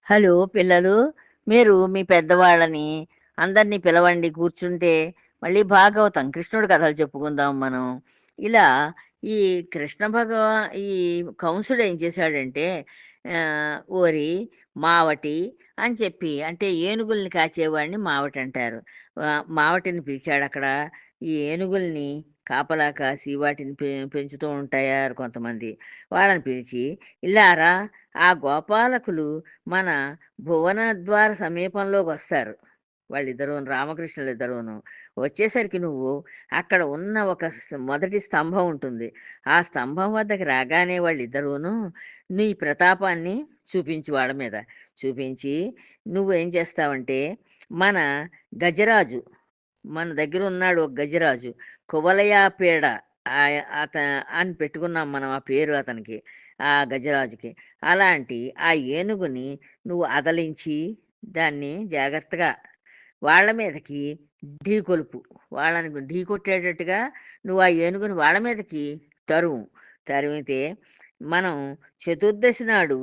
Hello పిల్లలు, మీరు మీ పెద్దవాళ్ళని అందరినీ పిలవండి కూర్చుంటే. మళ్ళీ భాగవతం కృష్ణుడి కథలు చెప్పుకుందాం మనం. ఇలా ఈ కృష్ణ భగవా ఈ కంసుడు ఏం చేశాడంటే, ఓరి మావటి అని చెప్పి, అంటే ఏనుగుల్ని కాచేవాడిని మావటి అంటారు. మావటిని పిలిచాడు అక్కడ. ఈ ఏనుగుల్ని కాపలా కాసి వాటిని పెంచుతూ ఉంటాయారు కొంతమంది. వాళ్ళని పిలిచి, ఇల్లారా, ఆ గోపాలకులు మన భువనద్వార సమీపంలోకొస్తారు. వాళ్ళిద్దరూను, రామకృష్ణులిద్దరూను. వచ్చేసరికి నువ్వు అక్కడ ఉన్న ఒక మొదటి స్తంభం ఉంటుంది. ఆ స్తంభం వద్దకు రాగానే వాళ్ళిద్దరూను నీ ప్రతాపాన్ని చూపించు వాళ్ళ మీద. చూపించి నువ్వేం చేస్తావంటే, మన గజరాజు, మన దగ్గరున్నాడు ఒక గజరాజు. కువలయాపేడ అత అని పెట్టుకున్నాం మనం ఆ పేరు అతనికి, ఆ గజరాజుకి. అలాంటి ఆ ఏనుగుని నువ్వు అదలించి, దాన్ని జాగ్రత్తగా వాళ్ళ మీదకి ఢీకొలుపు. వాళ్ళని ఢీకొట్టేటట్టుగా నువ్వు ఆ ఏనుగుని వాళ్ళ మీదకి తరుము. తరిమితే మనం చతుర్దశి నాడు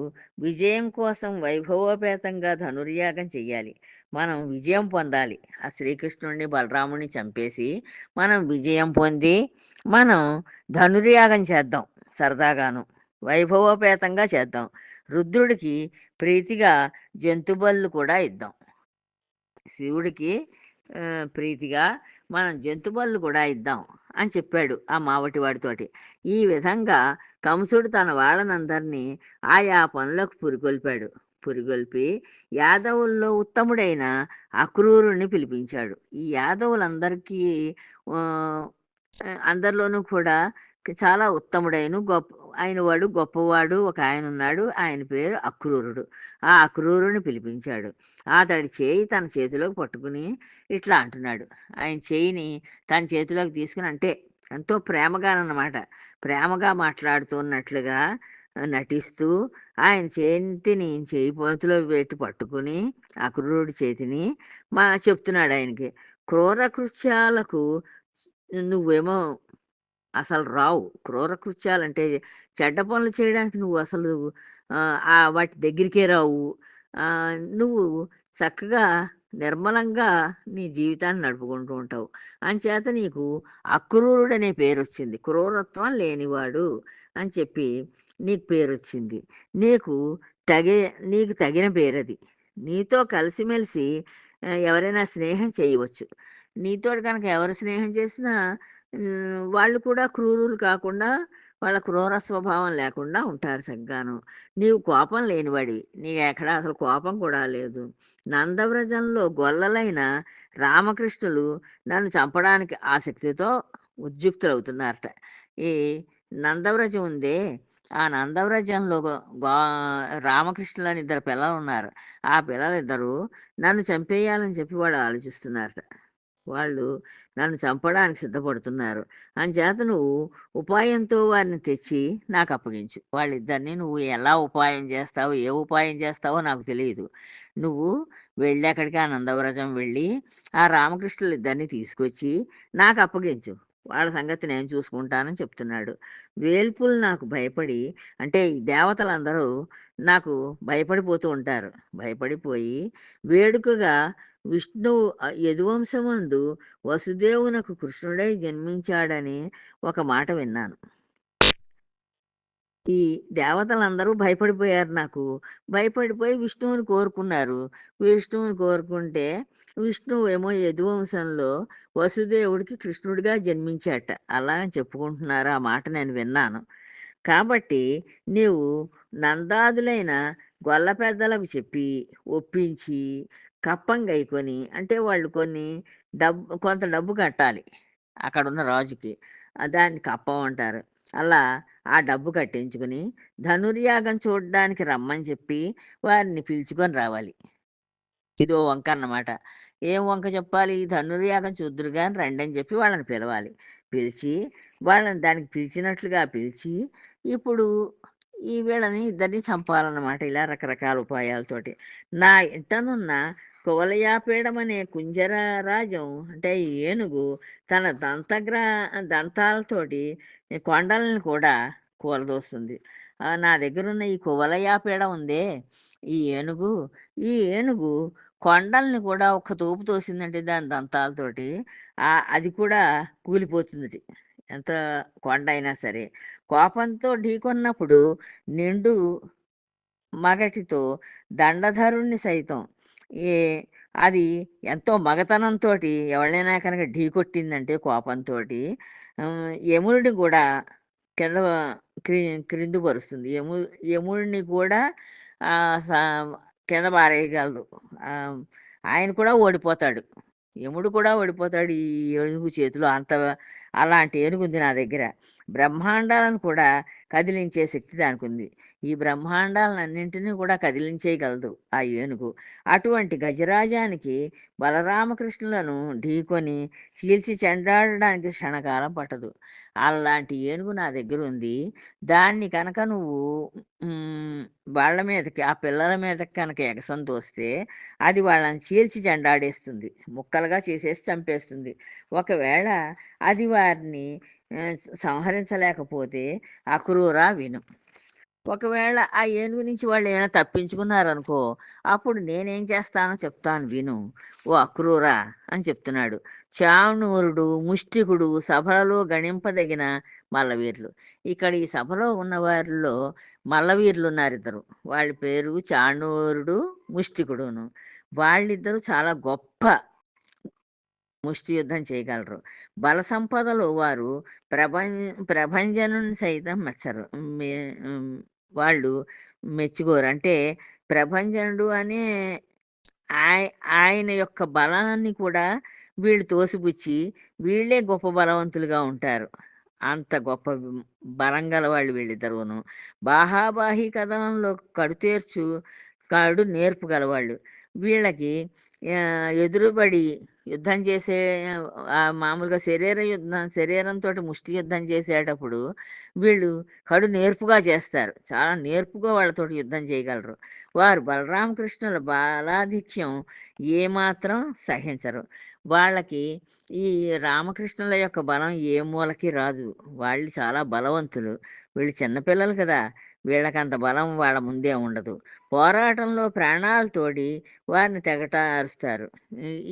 విజయం కోసం వైభవోపేతంగా ధనుర్యాగం చెయ్యాలి. మనం విజయం పొందాలి. ఆ శ్రీకృష్ణుడిని, బలరాముడిని చంపేసి మనం విజయం పొంది, మనం ధనుర్యాగం చేద్దాం సరదాగాను. వైభవోపేతంగా చేద్దాం. రుద్రుడికి ప్రీతిగా జంతుబలులు కూడా ఇద్దాం. శివుడికి ప్రీతిగా మనం జంతుబలులు కూడా ఇద్దాం అని చెప్పాడు ఆ మావటి వాడితోటి. ఈ విధంగా కంసుడు తన వాళ్ళనందరినీ ఆయా పనులకు పురికొల్పాడు. పురిగొల్పి యాదవుల్లో ఉత్తముడైన అక్రూరుని పిలిపించాడు. ఈ యాదవులందరికీ ఆ, అందరిలోనూ కూడా చాలా ఉత్తముడైన గొప్ప ఆయన వాడు, గొప్పవాడు ఒక ఆయన ఉన్నాడు. ఆయన పేరు అక్రూరుడు. ఆ అక్రూరుని పిలిపించాడు. అతడి చేయి తన చేతిలోకి పట్టుకుని ఇట్లా అంటున్నాడు. ఆయన చేయిని తన చేతిలోకి తీసుకుని, అంటే ఎంతో ప్రేమగానన్నమాట. ప్రేమగా మాట్లాడుతున్నట్లుగా నటిస్తూ ఆయన చేతిని చేయి పోతులో పెట్టి పట్టుకుని, అక్రూరుడి చేతిని చెప్తున్నాడు ఆయనకి. క్రూర కృత్యాలకు నువ్వేమో అసలు రావు. క్రూర కృత్యాలంటే చెడ్డ పనులు చేయడానికి నువ్వు అసలు వాటి దగ్గరికే రావు. నువ్వు చక్కగా నిర్మలంగా నీ జీవితాన్ని నడుపుకుంటూ ఉంటావు. అంచేత నీకు అక్రూరుడనే పేరొచ్చింది. క్రూరత్వం లేనివాడు అని చెప్పి నీకు పేరొచ్చింది. నీకు తగే నీకు తగిన పేరది. నీతో కలిసిమెలిసి ఎవరైనా స్నేహం చేయవచ్చు. నీతోటి కనుక ఎవరు స్నేహం చేసినా వాళ్ళు కూడా క్రూరులు కాకుండా, వాళ్ళ క్రూర స్వభావం లేకుండా ఉంటారు చక్కగాను. నీవు కోపం లేనివాడివి. నీకెక్కడ అసలు కోపం కూడా లేదు. నందవ్రజంలో గొల్లలైన రామకృష్ణులు నన్ను చంపడానికి ఆసక్తితో ఉద్యుక్తులవుతున్నారట. ఈ నందవ్రజం ఉందే, ఆ నందవ్రజంలో రామకృష్ణులని ఇద్దరు పిల్లలున్నారు. ఆ పిల్లలిద్దరూ నన్ను చంపేయాలని చెప్పి వాళ్ళు ఆలోచిస్తున్నారట. వాళ్ళు నన్ను చంపడానికి సిద్ధపడుతున్నారు. అంచేత నువ్వు ఉపాయంతో వారిని తెచ్చి నాకు అప్పగించు. వాళ్ళిద్దరిని నువ్వు ఎలా ఉపాయం చేస్తావో, ఏ ఉపాయం చేస్తావో నాకు తెలియదు. నువ్వు వెళ్ళి అక్కడికి, ఆ నందవ్రజం వెళ్ళి ఆ రామకృష్ణులిద్దరిని తీసుకొచ్చి నాకు అప్పగించు. వాళ్ళ సంగతి నేను చూసుకుంటానని చెప్తున్నాడు. వేల్పులు నాకు భయపడి, అంటే ఈ దేవతలందరూ నాకు భయపడిపోతూ ఉంటారు. భయపడిపోయి వేడుకగా విష్ణువు యదువంశమందు వసుదేవునకు కృష్ణుడై జన్మించాడని ఒక మాట విన్నాను. ఈ దేవతలందరూ భయపడిపోయారు నాకు. భయపడిపోయి విష్ణువుని కోరుకున్నారు. విష్ణువుని కోరుకుంటే విష్ణువు ఏమో యదువంశంలో వసుదేవుడికి కృష్ణుడిగా జన్మించాట. అలా అని చెప్పుకుంటున్నారు. ఆ మాట నేను విన్నాను. కాబట్టి నీవు నందాదులైన గొల్ల పెద్దలకు చెప్పి ఒప్పించి కప్పం గైకొని, అంటే వాళ్ళు కొంత డబ్బు కట్టాలి అక్కడున్న రాజుకి. దాన్ని కప్పం అంటారు. అలా ఆ డబ్బు కట్టించుకుని ధనుర్యాగం చూడడానికి రమ్మని చెప్పి వారిని పిలుచుకొని రావాలి. ఇదో వంక అన్నమాట. ఏం వంక చెప్పాలి? ధనుర్యాగం చూద్దురు గాని రండని చెప్పి వాళ్ళని పిలవాలి. పిలిచి వాళ్ళని దానికి పిలిచినట్లుగా పిలిచి, ఇప్పుడు ఈ వీళ్ళని ఇద్దరిని చంపాలన్నమాట. ఇలా రకరకాల ఉపాయాలతోటి. నా ఇంటనున్న కువలయాపీడం అనే కుంజరరాజం, అంటే ఈ ఏనుగు తన దంతాలతోటి కొండలను కూడా కూలదోస్తుంది. నా దగ్గరున్న ఈ కువలయాపీడ ఉందే, ఈ ఏనుగు, ఈ ఏనుగు కొండల్ని కూడా ఒక్క తోపు తోసిందంటే దాని దంతాలతోటి అది కూడా కూలిపోతుందటి. ఎంత కొండైనా సరే. కోపంతో ఢీకొన్నప్పుడు నిండు మగటితో దండధరుణ్ణి సైతం ఏ అది ఎంతో మగతనంతోటి ఎవళ్ళైనా కనుక ఢీకొట్టిందంటే కోపంతోటి యముడిని కూడా కింద క్రి క్రిందుపరుస్తుంది. యముడిని కూడా స కింద పారేయగలదు. ఆహ్, ఆయన కూడా ఓడిపోతాడు. యముడు కూడా ఓడిపోతాడు ఈ ఏనుగు చేతిలో. అలాంటి ఏనుగుంది నా దగ్గర. బ్రహ్మాండాలను కూడా కదిలించే శక్తి దానికుంది. ఈ బ్రహ్మాండాలన్నింటినీ కూడా కదిలించేయగలదు ఆ ఏనుగు. అటువంటి గజరాజానికి బలరామకృష్ణులను ఢీకొని చీల్చి చెండాడడానికి క్షణకాలం పట్టదు. అలాంటి ఏనుగు నా దగ్గరుంది. దాన్ని కనుక నువ్వు హ్మ్, వాళ్ళ మీదకి ఆ పిల్లల మీదకి కనుక ఎగసం తోస్తే అది వాళ్ళని చీల్చి చెండాడేస్తుంది. ముక్కలుగా చేసేసి చంపేస్తుంది. ఒకవేళ అది వారిని సంహరించలేకపోతే అక్రూరా విను. ఒకవేళ ఆ ఏనుగు నుంచి వాళ్ళేమైనా తప్పించుకున్నారనుకో, అప్పుడు నేనేం చేస్తానో చెప్తాను విను. ఓ అక్రూరా అని చెప్తున్నాడు. చాణూరుడు, ముష్టికుడు సభలలో గణింపదగిన మల్లవీరులు. ఇక్కడ ఈ సభలో ఉన్న వారిలో మల్లవీరులున్నారిద్దరు. వాళ్ళ పేరు చాణూరుడు, ముష్టికుడును. వాళ్ళిద్దరూ చాలా గొప్ప ముష్టి యుద్ధం చేయగలరు. బల సంపదలో వారు ప్రభం ప్రభంజనుని సైతం మెచ్చరు. మె హ్మ్. వాళ్ళు మెచ్చుకోరు. అంటే ప్రభంజనుడు అనే ఆయ ఆయన యొక్క బలాన్ని కూడా వీళ్ళు తోసిపుచ్చి, వీళ్ళే గొప్ప బలవంతులుగా ఉంటారు. అంత గొప్ప బలం గల వాళ్ళు వీళ్ళిద్దరూను. బాహాబాహి కథనంలో కడు నేర్పు గలవాళ్ళు. వీళ్ళకి ఎదురుబడి యుద్ధం చేసే మామూలుగా శరీరంతోటి ముష్టి యుద్ధం చేసేటప్పుడు వీళ్ళు కడు నేర్పుగా చేస్తారు. చాలా నేర్పుగా వాళ్ళతోటి యుద్ధం చేయగలరు. వారు బలరామకృష్ణుల బాలాధిక్యం ఏమాత్రం సహించరు. వాళ్ళకి ఈ రామకృష్ణుల యొక్క బలం ఏ మూలకి రాదు. వాళ్ళు చాలా బలవంతులు. వీళ్ళు చిన్నపిల్లలు కదా! వీళ్ళకంత బలం వాళ్ళ ముందే ఉండదు. పోరాటంలో ప్రాణాలు తోడి వారిని తెగటారుస్తారు.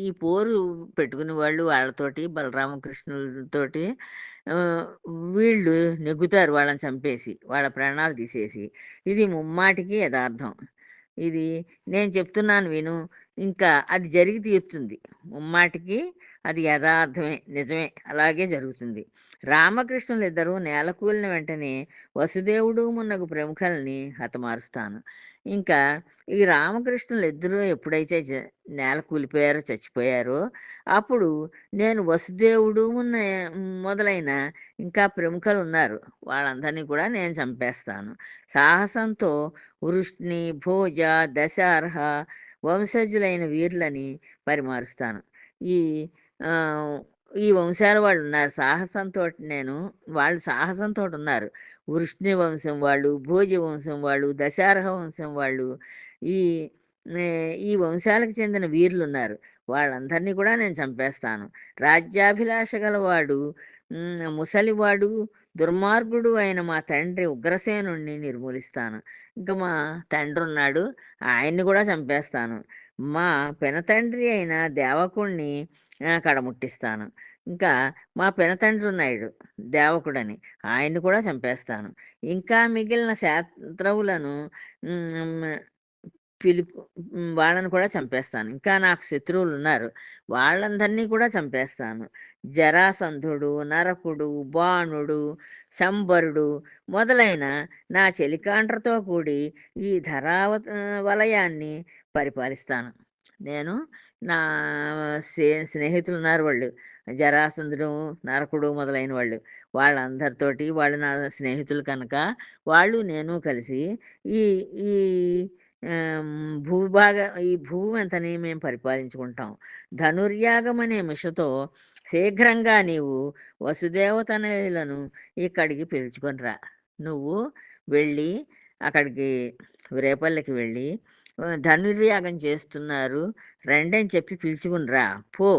ఈ పోరు పెట్టుకునే వాళ్ళు వాళ్ళతోటి బలరామకృష్ణులతోటి ఆహ్, వీళ్ళు నెగ్గుతారు వాళ్ళని చంపేసి. వాళ్ళ ప్రాణాలు తీసేసి. ఇది ముమ్మాటికి యదార్థం. ఇది నేను చెప్తున్నాను విను. ఇంకా అది జరిగి తీరుతుంది. ముమ్మాటికి అది యథార్థమే. నిజమే. అలాగే జరుగుతుంది. రామకృష్ణులిద్దరూ నేలకూలిన వెంటనే వసుదేవుడు మున్నగు ప్రముఖుల్ని హతమారుస్తాను. ఇంకా ఈ రామకృష్ణులిద్దరూ ఎప్పుడైతే నేల కూలిపోయారో, చచ్చిపోయారో, అప్పుడు నేను వసుదేవుడు మొదలైన ఇంకా ప్రముఖులున్నారు. వాళ్ళందరినీ కూడా నేను చంపేస్తాను. సాహసంతో వృష్ణి, భోజ, దశార్హ వంశజులైన వీరులని పరిమారుస్తాను. ఈ ఆహ్, ఈ వంశాల వాళ్ళున్నారు. వాళ్ళు సాహసంతోటున్నారు. వృష్ణి వంశం వాళ్ళు, భోజ వంశం వాళ్ళు, దశార్హ వంశం వాళ్ళు, ఈ ఈ వంశాలకు చెందిన వీరులున్నారు. వాళ్ళందరినీ కూడా నేను చంపేస్తాను. రాజ్యాభిలాష గలవాడు, ముసలివాడు, దుర్మార్గుడు అయిన మా తండ్రి ఉగ్రసేనుడిని నిర్మూలిస్తాను. ఇంక మా తండ్రున్నాడు. ఆయన్ని కూడా చంపేస్తాను. మా పినతండ్రి అయిన దేవకుడిని కడముట్టిస్తాను. ఇంకా మా పినతండ్రి ఉన్నాడు దేవకుడని. ఆయన్ని కూడా చంపేస్తాను. ఇంకా మిగిలిన శత్రువులను హ్మ్. వాళ్ళని కూడా చంపేస్తాను. ఇంకా నాకు శత్రువులున్నారు. వాళ్ళందరినీ కూడా చంపేస్తాను. జరాసంధుడు, నరకుడు, బాణుడు, శంబరుడు మొదలైన నా చెలికాండ్రతో కూడి ఈ వలయాన్ని పరిపాలిస్తాను. నేను నా స్నేహితులున్నారు వాళ్ళు. జరాసంధుడు, నరకుడు మొదలైన వాళ్ళు. వాళ్ళందరితోటి వాళ్ళు నా స్నేహితులు కనుక వాళ్ళు నేను కలిసి ఈ ఈ ఆహ్, భూభాగ ఈ భూమంతని మేము పరిపాలించుకుంటాం. ధనుర్యాగం అనే మిషతో శీఘ్రంగా నీవు వసుదేవతనయులను ఇక్కడికి పిలుచుకొని రా. నువ్వు వెళ్ళి అక్కడికి రేపల్లెకి వెళ్ళి ధనుర్యాగం చేస్తున్నారు రండని చెప్పి పిలుచుకుని రా. పో.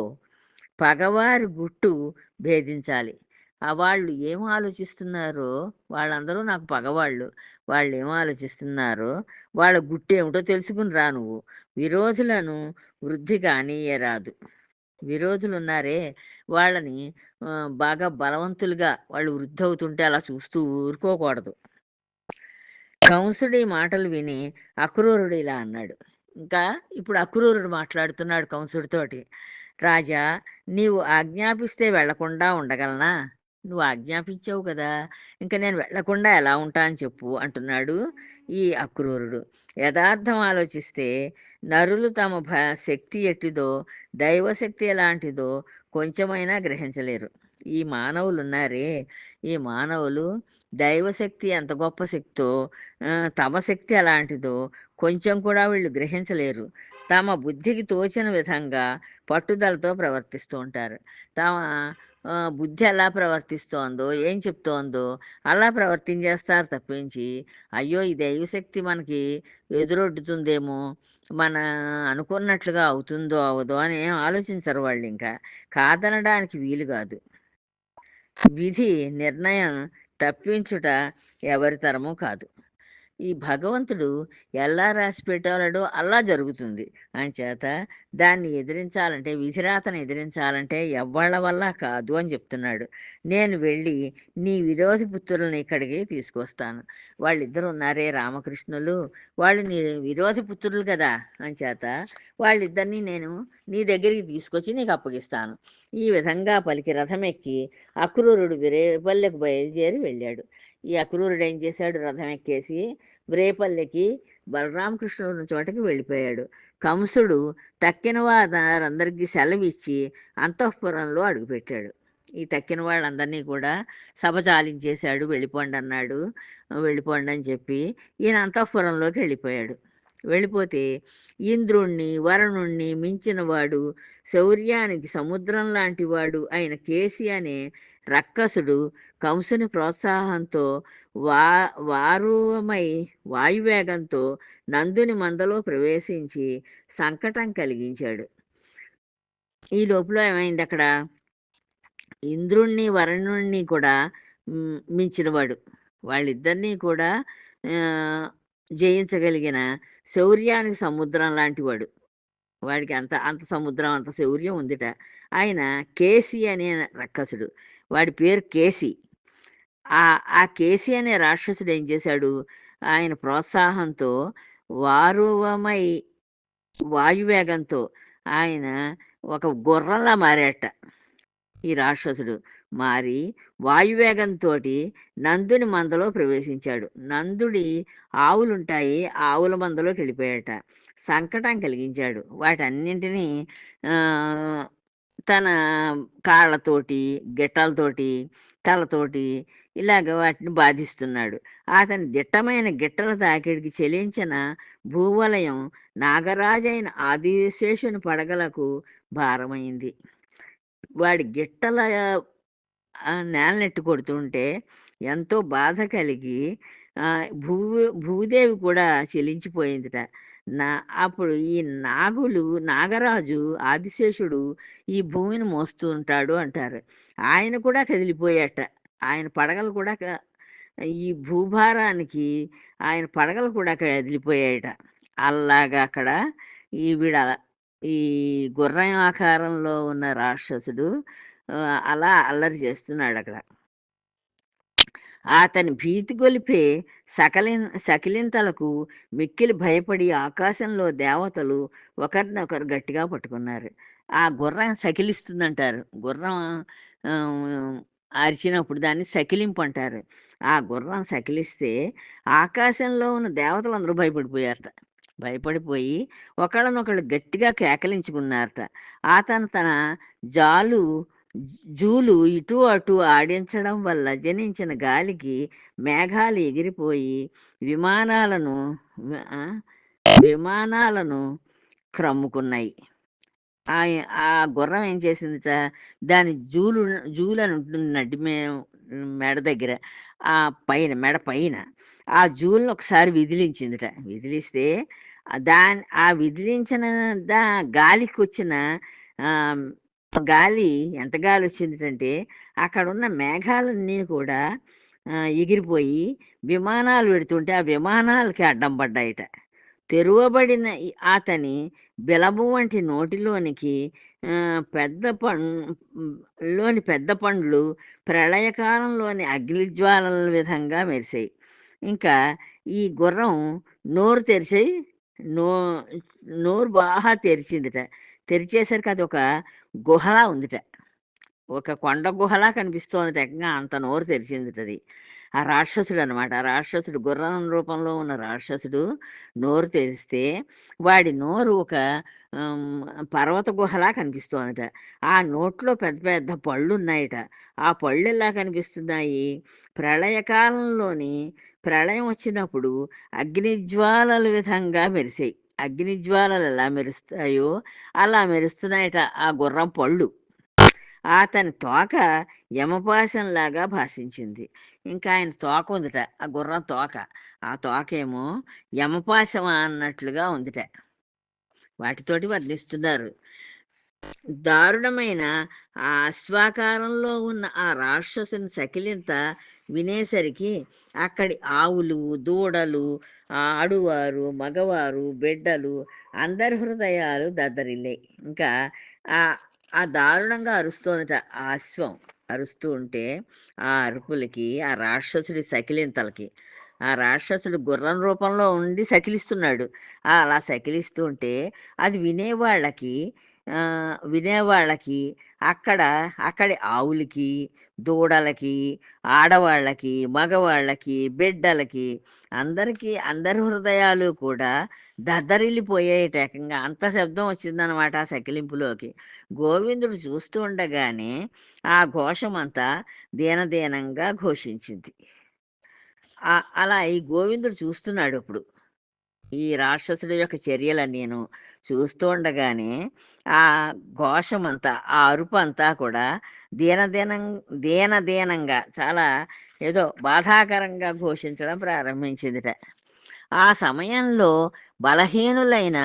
పగవారి గుట్టు భేదించాలి. వాళ్ళు ఏం ఆలోచిస్తున్నారో వాళ్ళందరూ నాకు పగవాళ్ళు. వాళ్ళేం ఆలోచిస్తున్నారో వాళ్ళ గుట్టేమిటో తెలుసుకుని రా నువ్వు. విరోధులను వృద్ధి కానీయరాదు. విరోధులున్నారే వాళ్ళని బాగా బలవంతులుగా వాళ్ళు వృద్ధవుతుంటే అలా చూస్తూ ఊరుకోకూడదు. కంసుడి మాటలు విని అక్రూరుడు ఇలా అన్నాడు. ఇంకా ఇప్పుడు అక్రూరుడు మాట్లాడుతున్నాడు కంసుడితోటి. రాజా, నీవు ఆజ్ఞాపిస్తే వెళ్ళకుండా ఉండగలనా? నువ్వు ఆజ్ఞాపించావు కదా! ఇంక నేను వెళ్ళకుండా ఎలా ఉంటాను చెప్పు అంటున్నాడు ఈ అక్రూరుడు. యథార్థం ఆలోచిస్తే నరులు తమ శక్తి ఎట్టిదో, దైవశక్తి ఎలాంటిదో కొంచెమైనా గ్రహించలేరు. ఈ మానవులున్నారే, ఈ మానవులు దైవశక్తి ఎంత గొప్ప శక్తో, తమ శక్తి ఎలాంటిదో కొంచెం కూడా వీళ్ళు గ్రహించలేరు. తమ బుద్ధికి తోచిన విధంగా పట్టుదలతో ప్రవర్తిస్తూ ఉంటారు. తమ బుద్ధి ఎలా ప్రవర్తిస్తోందో, ఏం చెప్తోందో అలా ప్రవర్తించేస్తారు తప్పించి, అయ్యో! ఈ దైవశక్తి మనకి ఎదురొడ్డుతుందేమో, మన అనుకున్నట్లుగా అవుతుందో, అవ్వదో అని ఏం ఆలోచించరు వాళ్ళింక. కాదనడానికి వీలు గాదు. విధి నిర్ణయం తప్పించుట ఎవరి తరమూ కాదు. ఈ భగవంతుడు ఎలా రాసి పెట్టాలడో అలా జరుగుతుంది. అంచేత దాన్ని ఎదిరించాలంటే, విధిరాతను ఎదిరించాలంటే ఎవ్వళ్ళ వల్ల కాదు అని చెప్తున్నాడు. నేను వెళ్ళి నీ విరోధి పుత్రులని ఇక్కడికి తీసుకొస్తాను. వాళ్ళిద్దరు ఉన్నారే రామకృష్ణులు, వాళ్ళు నీ విరోధి పుత్రులు కదా! అంచేత వాళ్ళిద్దరిని నేను నీ దగ్గరికి తీసుకొచ్చి నీకు అప్పగిస్తాను. ఈ విధంగా పలికి రథమెక్కి అక్రూరుడు విరేపల్లెకు బయలుదేరి వెళ్ళాడు. ఈ అక్రూరుడు ఏం చేశాడు? రథం ఎక్కేసి వ్రేపల్లెకి బలరామకృష్ణుడు ఉన్న చోటకి వెళ్ళిపోయాడు. కంసుడు తక్కిన వారందరికీ సెలవిచ్చి అంతఃపురంలో అడుగుపెట్టాడు. ఈ తక్కిన వాళ్ళందరినీ కూడా సభ చాలించేశాడు. వెళ్ళిపోండి అన్నాడు. వెళ్ళిపోండి అని చెప్పి ఈయన అంతఃపురంలోకి వెళ్ళిపోయాడు. వెళ్ళిపోతే ఇంద్రుణ్ణి వరుణుణ్ణి మించినవాడు, శౌర్యానికి సముద్రం లాంటివాడు అయిన కేసి అనే రక్కసుడు కంసుని ప్రోత్సాహంతో వా వారువమై వాయువేగంతో నందుని మందలో ప్రవేశించి సంకటం కలిగించాడు. ఈ లోపల ఏమైంది అక్కడ? ఇంద్రుణ్ణి వరుణుణ్ణి కూడా మించినవాడు. వాళ్ళిద్దరినీ కూడా జయించగలిగిన శౌర్యానికి సముద్రం లాంటివాడు. వాడికి అంత అంత సముద్రం అంత శౌర్యం ఉందిట. ఆయన కేసి అనే రక్కసుడు. వాడి పేరు కేసి. ఆ కేసి అనే రాక్షసుడు ఏం చేశాడు? ఆయన ప్రోత్సాహంతో వారువమై వాయువేగంతో ఆయన ఒక గుర్రంలా మారాట. ఈ రాక్షసుడు మారి వాయువేగంతోటి నందుని మందలో ప్రవేశించాడు. నందుడి ఆవులుంటాయి, ఆవుల మందలోకి వెళ్ళిపోయాట. సంకటం కలిగించాడు. వాటన్నింటినీ తన కాళ్ళతోటి, గిట్టలతోటి, తలతోటి ఇలాగ వాటిని బాధిస్తున్నాడు. అతని దిట్టమైన గిట్టల తాకిడికి చెలించిన భూవలయం నాగరాజైన ఆదిశేషుని పడగలకు భారమైంది. వాడి గిట్టల నేలనెట్టి కొడుతుంటే ఎంతో బాధ కలిగి భూ భూదేవి కూడా చెలించిపోయిందిట. నా అప్పుడు ఈ నాగరాజు ఆదిశేషుడు ఈ భూమిని మోస్తూ ఉంటాడు అంటారు. ఆయన కూడా కదిలిపోయాట. ఆయన పడగలు కూడా ఈ భూభారానికి ఆయన పడగలు కూడా కదిలిపోయాయట. అలాగా అక్కడ ఈవిడ ఈ గుర్రం ఆకారంలో ఉన్న రాక్షసుడు అలా అల్లరి చేస్తున్నాడక్కడ. అతని భీతి గొలిపే సకిలింతలకు మిక్కిలి భయపడి ఆకాశంలో దేవతలు ఒకరినొకరు గట్టిగా పట్టుకున్నారు. ఆ గుర్రం సకిలిస్తుందంటారు. గుర్రం అరిచినప్పుడు దాన్ని సకిలింపు అంటారు. ఆ గుర్రం సకిలిస్తే ఆకాశంలో ఉన్న దేవతలందరూ భయపడిపోయారట. భయపడిపోయి ఒకళ్ళనొకళ్ళు గట్టిగా కేకలించుకున్నారట. అతను తన జాలు జూలు ఇటు అటు ఆడించడం వల్ల జనించిన గాలికి మేఘాలు ఎగిరిపోయి విమానాలను విమానాలను క్రమ్ముకున్నాయి. ఆ గుర్రం ఏం చేసిందిట? దాని జూలని ఉంటుంది మెడ దగ్గర, ఆ పైన మెడ పైన ఆ జూలను ఒకసారి విదిలించిందిట. విదిలిస్తే ఆ విదిలించిన గాలికి వచ్చిన గాలి ఎంత గాలొచ్చిందంటే, అక్కడున్న మేఘాలన్నీ కూడా ఎగిరిపోయి విమానాలు వెడుతుంటే, ఆ విమానాలకి అడ్డం పడ్డాయట. తెరువబడిన అతని బిలము వంటి నోటిలోనికి పెద్ద లోని పెద్ద పండ్లు ప్రళయకాలంలోని అగ్నిజ్వాలల విధంగా మెరిసాయి. ఇంకా ఈ గుర్రం నోరు తెరిచి నో నోరు బాగా తెరిచిందిట. తెరిచేసరికి అదొక గుహలా ఉందిట. ఒక కొండ గుహలా కనిపిస్తోందిట. ఏకంగా అంత నోరు తెరిచిందిటది. ఆ రాక్షసుడనమాట. ఆ రాక్షసుడు గుర్రం రూపంలో ఉన్న రాక్షసుడు నోరు తెరిస్తే, వాడి నోరు ఒక ఆహ్, పర్వత గుహలా కనిపిస్తోందట. ఆ నోట్లో పెద్ద పెద్ద పళ్ళున్నాయట. ఆ పళ్ళెలా కనిపిస్తున్నాయి, ప్రళయకాలంలోని ప్రళయం వచ్చినప్పుడు అగ్నిజ్వాలల విధంగా మెరిసాయి. అగ్నిజ్వాలలు ఎలా మెరుస్తాయో అలా మెరుస్తున్నాయట ఆ గుర్రం పళ్ళు. అతని తోక యమపాశంలాగా భాసించింది. ఇంకా ఆయన తోక ఉందిట. ఆ గుర్రం తోక. ఆ తోకేమో యమపాశం అన్నట్లుగా ఉందిట. వాటితోటి వర్ణిస్తున్నారు. దారుణమైన ఆ అశ్వాకారంలో ఉన్న ఆ రాక్షసుని సకిలింత వినేసరికి అక్కడి ఆవులు, దూడలు, ఆడువారు, మగవారు, బిడ్డలు అందరి హృదయాలు దద్దరిల్లాయి. ఇంకా ఆ ఆ దారుణంగా అరుస్తోందట ఆ అశ్వం. అరుస్తూ ఉంటే ఆ అరుపులకి, ఆ రాక్షసుడి సకిలింతలకి, ఆ రాక్షసుడు గుర్రం రూపంలో ఉండి సకిలిస్తున్నాడు. అలా సకిలిస్తూ ఉంటే అది వినేవాళ్ళకి అక్కడ అక్కడి ఆవులకి, దూడలకి, ఆడవాళ్ళకి, మగవాళ్ళకి, బిడ్డలకి అందరి హృదయాలు కూడా దద్దరిల్లిపోయాయట ఏకంగా. అంత శబ్దం వచ్చిందనమాట ఆ సకిలింపులోకి. గోవిందుడు చూస్తూ ఉండగానే ఆ ఘోషమంతా దీనదీనంగా ఘోషించింది. అలా ఈ గోవిందుడు చూస్తున్నాడప్పుడు. ఈ రాక్షసుడి యొక్క చర్యలన్నీను చూస్తూ ఉండగానే ఆ ఘోషమంతా, ఆ అరుపంతా కూడా దీనదీనం దీనదీనంగా చాలా ఏదో బాధాకరంగా ఘోషించడం ప్రారంభించిందిట. ఆ సమయంలో బలహీనులైన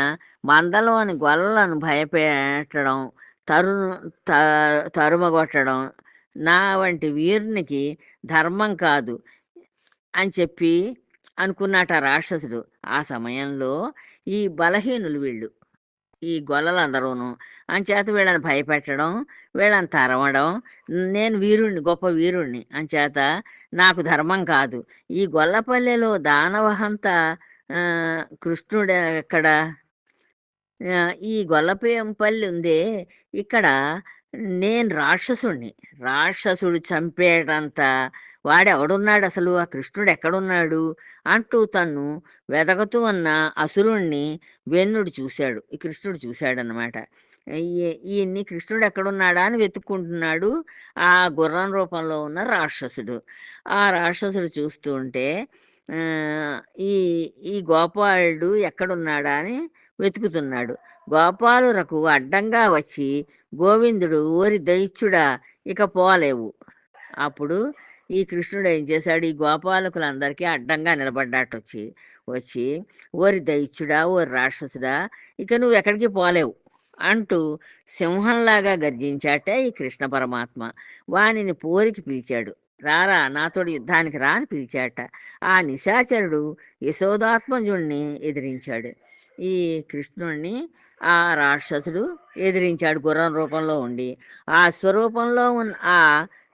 మందలోని గొల్లలను భయపెట్టడం, తరు త తరుమగొట్టడం నా వంటి వీరునికి ధర్మం కాదు అని చెప్పి అనుకున్నాట ఆ రాక్షసుడు. ఆ సమయంలో ఈ బలహీనులు వీళ్ళు. ఈ గొల్లలందరూను. అంచేత వీళ్ళని భయపెట్టడం, వీళ్ళని తరమడం, నేను వీరుడిని, గొప్ప వీరుడిని అంచేత నాకు ధర్మం కాదు. ఈ గొల్లపల్లెలో దానవహంత కృష్ణుడెక్కడ? ఈ గొల్లపల్లి ఉందే, ఇక్కడ నేను రాక్షసుడిని. రాక్షసుడు చంపేటంత వాడెవడున్నాడసలు? ఆ కృష్ణుడు ఎక్కడున్నాడు? అంటూ తన్ను వెదకుతూ ఉన్న అసురుణ్ణి వెన్నుడు చూశాడు. ఈ కృష్ణుడు చూశాడనమాట. ఈయన్ని కృష్ణుడు ఎక్కడున్నాడా అని వెతుక్కుంటున్నాడు ఆ గుర్రం రూపంలో ఉన్న రాక్షసుడు. ఆ రాక్షసుడు చూస్తూ ఉంటే ఆహ్, ఈ ఈ గోపాలుడు ఎక్కడున్నాడా అని వెతుకుతున్నాడు. గోపాలురకు అడ్డంగా వచ్చి గోవిందుడు "ఓరి దైత్యుడా! ఇక పోలేవు." అప్పుడు ఈ కృష్ణుడు ఏం చేశాడు, ఈ గోపాలకులందరికీ అడ్డంగా నిలబడ్డాటొచ్చి, వచ్చి "ఓరి దైత్యుడా! ఓరి రాక్షసుడా! ఇక నువ్వెక్కడికి పోలేవు" అంటూ సింహంలాగా గర్జించాట ఈ కృష్ణ పరమాత్మ. వానిని పోరికి పిలిచాడు. "రారా నాతోటి యుద్ధానికి రా" అని పిలిచాట. ఆ నిశాచరుడు యశోదాత్మజుణ్ణి ఎదిరించాడు. ఈ కృష్ణుణ్ణి ఆ రాక్షసుడు ఎదిరించాడు గుర్రం రూపంలో ఉండి. ఆ స్వరూపంలో ఉన్న ఆ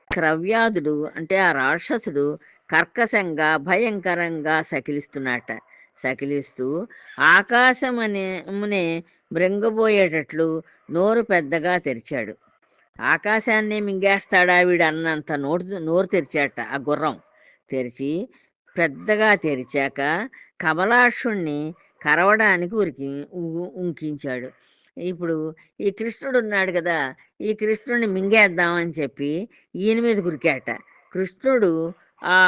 క్రవ్యాధుడు అంటే ఆ రాక్షసుడు కర్కశంగా భయంకరంగా సకిలిస్తున్నట్ట. సకిలిస్తూ ఆకాశమనే మృంగబోయేటట్లు నోరు పెద్దగా తెరిచాడు. ఆకాశాన్నే మింగేస్తాడా వీడన్నంత నోరు తెరిచాట ఆ గుర్రం. తెరిచి పెద్దగా తెరిచాక కమలాక్షుణ్ణి కరవడానికి ఉంకించాడు. ఇప్పుడు ఈ కృష్ణుడు ఉన్నాడు కదా, ఈ కృష్ణుడిని మింగేద్దామని చెప్పి ఈయన మీద కురికాట. కృష్ణుడు ఆ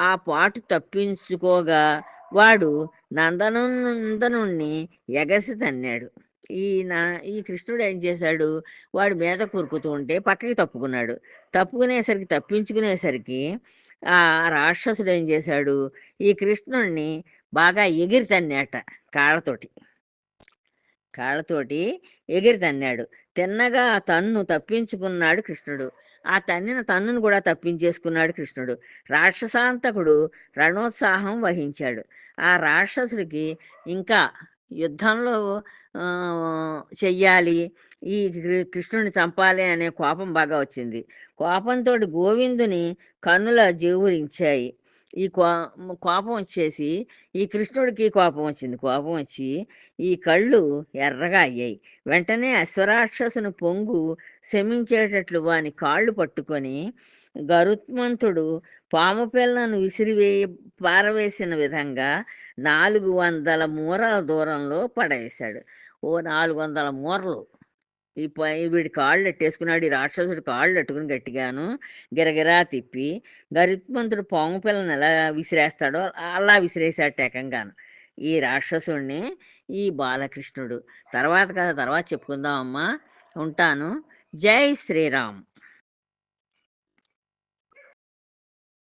ఆ పాటు తప్పించుకోగా వాడు నందనుణ్ణి ఎగసి తన్నాడు. ఈ నా ఈ కృష్ణుడు ఏం చేశాడు, వాడి మీద కురుకుతూ ఉంటే పక్కకి తప్పుకున్నాడు. తప్పించుకునేసరికి ఆ రాక్షసుడు ఏం చేశాడు, ఈ కృష్ణుడిని బాగా ఎగిరి తన్నాట కాళ్ళతోటి. కాళ్ళతోటి ఎగిరి తన్నాడు. తిన్నగా ఆ తన్ను తప్పించుకున్నాడు కృష్ణుడు. ఆ తన్నిన తన్నును కూడా తప్పించేసుకున్నాడు కృష్ణుడు. రాక్షసాంతకుడు రణోత్సాహం వహించాడు. ఆ రాక్షసుడికి ఇంకా యుద్ధంలో చెయ్యాలి, ఈ కృష్ణుడిని చంపాలి అనే కోపం బాగా వచ్చింది. కోపంతోటి గోవిందుని కన్నుల జేవురించాయి. ఈ కోపం వచ్చేసి ఈ కృష్ణుడికి కోపం వచ్చింది. కోపం వచ్చి ఈ కళ్ళు ఎర్రగా అయ్యాయి. వెంటనే అశ్వరాక్షసుని పొంగు శమించేటట్లు వాని కాళ్ళు పట్టుకొని గరుత్మంతుడు పాము పిల్లను పారవేసిన విధంగా 400 మూరల దూరంలో పడవేశాడు. ఓ 400 మూరలు వీడి కాళ్ళు ఎట్టేసుకున్నాడు. ఈ రాక్షసుడి కాళ్ళు అట్టుకుని గట్టిగాను గిరగిరా తిప్పి గరుత్మంతుడు పాము పిల్లని ఎలా విసిరేస్తాడో అలా విసిరేశాడు ఏకంగాను ఈ రాక్షసుడిని ఈ బాలకృష్ణుడు. తర్వాత కథ తర్వాత చెప్పుకుందాం అమ్మా. ఉంటాను. జై శ్రీరామ్.